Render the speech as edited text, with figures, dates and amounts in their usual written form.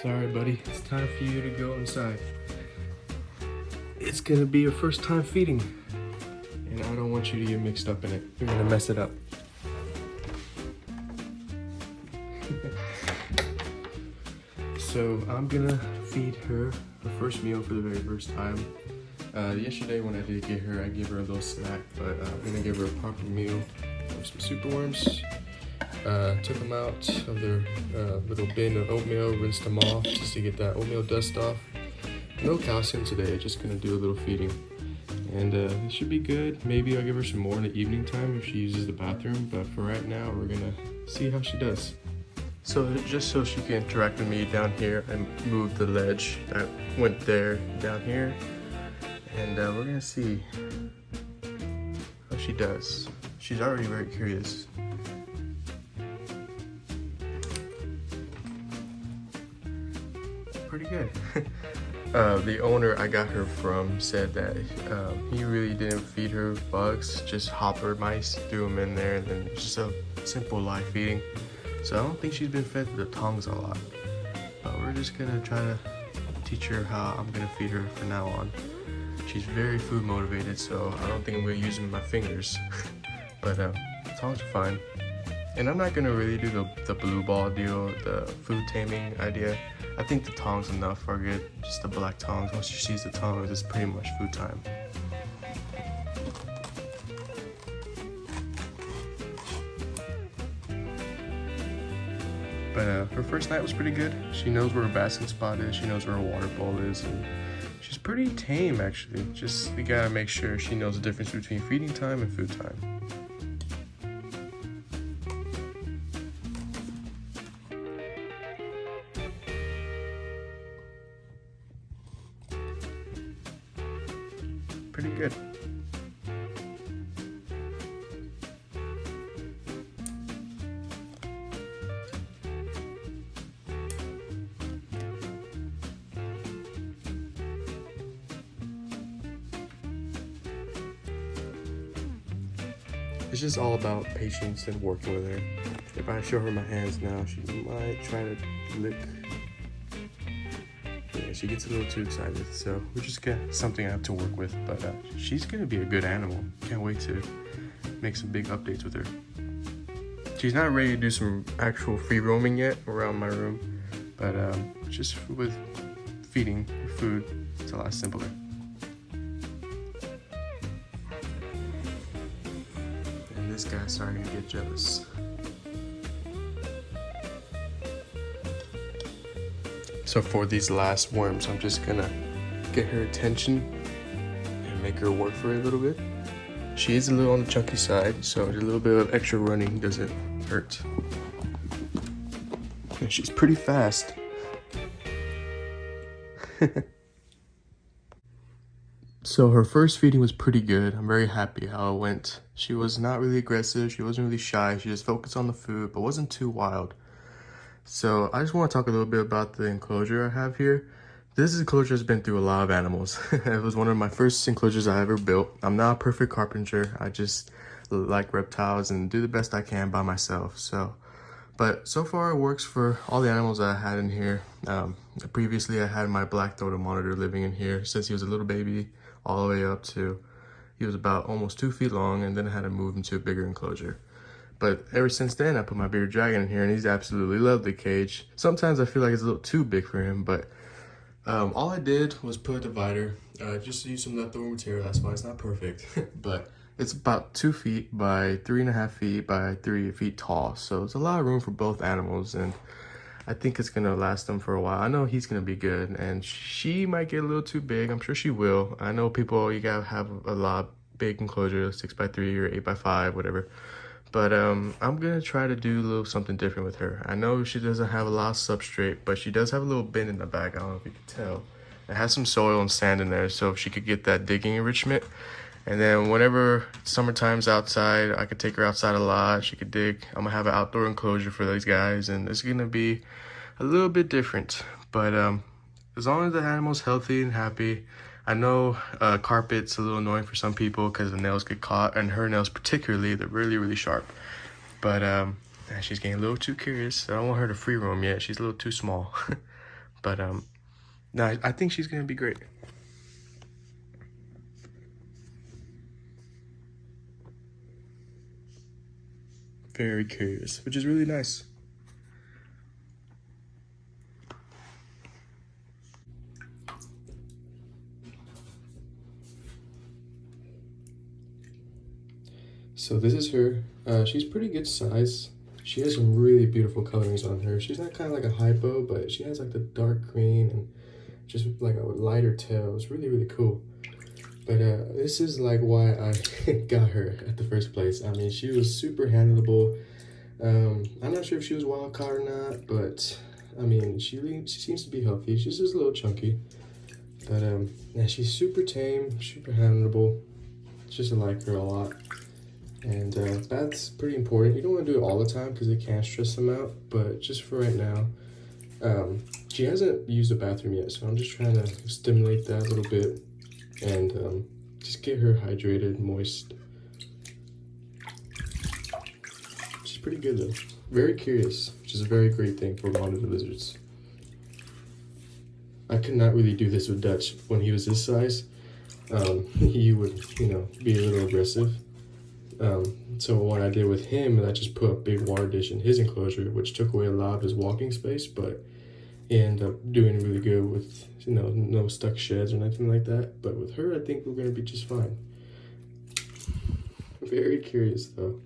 Sorry, buddy. It's time for you to go inside. It's gonna be your first time feeding, and I don't want you to get mixed up in it. You're gonna mess it up. So I'm gonna feed her first meal for the very first time. Yesterday when I did get her, I gave her a little snack, but I'm gonna give her a proper meal of some super worms. Took them out of their little bin of oatmeal, rinsed them off just to get that oatmeal dust off. No calcium today, just gonna do a little feeding. And it should be good. Maybe I'll give her some more in the evening time if she uses the bathroom, but for right now, we're gonna see how she does. So just so she can interact with me down here, I moved the ledge that went there down here. And we're gonna see how she does. She's already very curious. Pretty good. The owner I got her from said that he really didn't feed her bugs, just hopper mice, threw them in there, and then just a simple live feeding. So I don't think she's been fed the tongs a lot. But we're just gonna try to teach her how I'm gonna feed her from now on. She's very food motivated, so I don't think I'm gonna use my fingers. But tongs are fine. And I'm not gonna really do the blue ball deal, the food taming idea. I think the tongs enough are good, just the black tongs. Once she sees the tongs, it's pretty much food time. But her first night was pretty good. She knows where her basking spot is, she knows where her water bowl is, and she's pretty tame actually. Just we gotta make sure she knows the difference between feeding time and food time. Pretty good. It's just all about patience and working with her. If I show her my hands now, she might try to lick. Yeah, she gets a little too excited, so we just got something I have to work with, but she's gonna be a good animal. Can't wait to make some big updates with her. She's not ready to do some actual free roaming yet around my room, but just with feeding food, it's a lot simpler. And this guy's starting to get jealous. So for these last worms, I'm just gonna get her attention and make her work for it a little bit. She is a little on the chunky side, so a little bit of extra running doesn't hurt. And she's pretty fast. So her first feeding was pretty good. I'm very happy how it went. She was not really aggressive, she wasn't really shy, she just focused on the food, but wasn't too wild. So I just want to talk a little bit about the enclosure I have here. This enclosure has been through a lot of animals. It was one of my first enclosures I ever built. I'm not a perfect carpenter. I just like reptiles and do the best I can by myself. But so far it works for all the animals that I had in here. Previously I had my black-throated monitor living in here since he was a little baby all the way up to, he was about almost 2 feet long, and then I had to move him to a bigger enclosure. But ever since then, I put my bearded dragon in here, and he's absolutely loved the cage. Sometimes I feel like it's a little too big for him, but all I did was put a divider. Just use some leftover material. That's why it's not perfect, but it's about 2 feet by 3.5 feet by 3 feet tall. So it's a lot of room for both animals, and I think it's gonna last them for a while. I know he's gonna be good, and she might get a little too big. I'm sure she will. I know people, you gotta have a lot big enclosure, 6x3 or 8x5, whatever. But I'm gonna try to do a little something different with her. I know she doesn't have a lot of substrate, but she does have a little bin in the back. I don't know if you can tell. It has some soil and sand in there, so if she could get that digging enrichment. And then whenever summertime's outside, I could take her outside a lot. She could dig. I'm gonna have an outdoor enclosure for these guys, and it's gonna be a little bit different. But as long as the animal's healthy and happy, I know carpet's a little annoying for some people because the nails get caught, and her nails particularly, they're really, really sharp. But she's getting a little too curious. I don't want her to free roam yet. She's a little too small. But no, I think she's gonna be great. Very curious, which is really nice. So this is her. She's pretty good size. She has some really beautiful colorings on her. She's not kind of like a hypo, but she has like the dark green and just like a lighter tail. It's really, really cool. But this is like why I got her at the first place. I mean, she was super handleable. I'm not sure if she was wild caught or not, but I mean, she seems to be healthy. She's just a little chunky. But yeah, she's super tame, super handleable. Just like her a lot. And that's pretty important. You don't want to do it all the time because it can stress them out. But just for right now, she hasn't used the bathroom yet, so I'm just trying to stimulate that a little bit and just get her hydrated, moist. She's pretty good though. Very curious, which is a very great thing for monitor lizards. I could not really do this with Dutch when he was this size. He would, you know, be a little aggressive. So what I did with him is I just put a big water dish in his enclosure, which took away a lot of his walking space, but he ended up doing really good with, you know, no stuck sheds or nothing like that. But with her, I think we're gonna be just fine. Very curious though.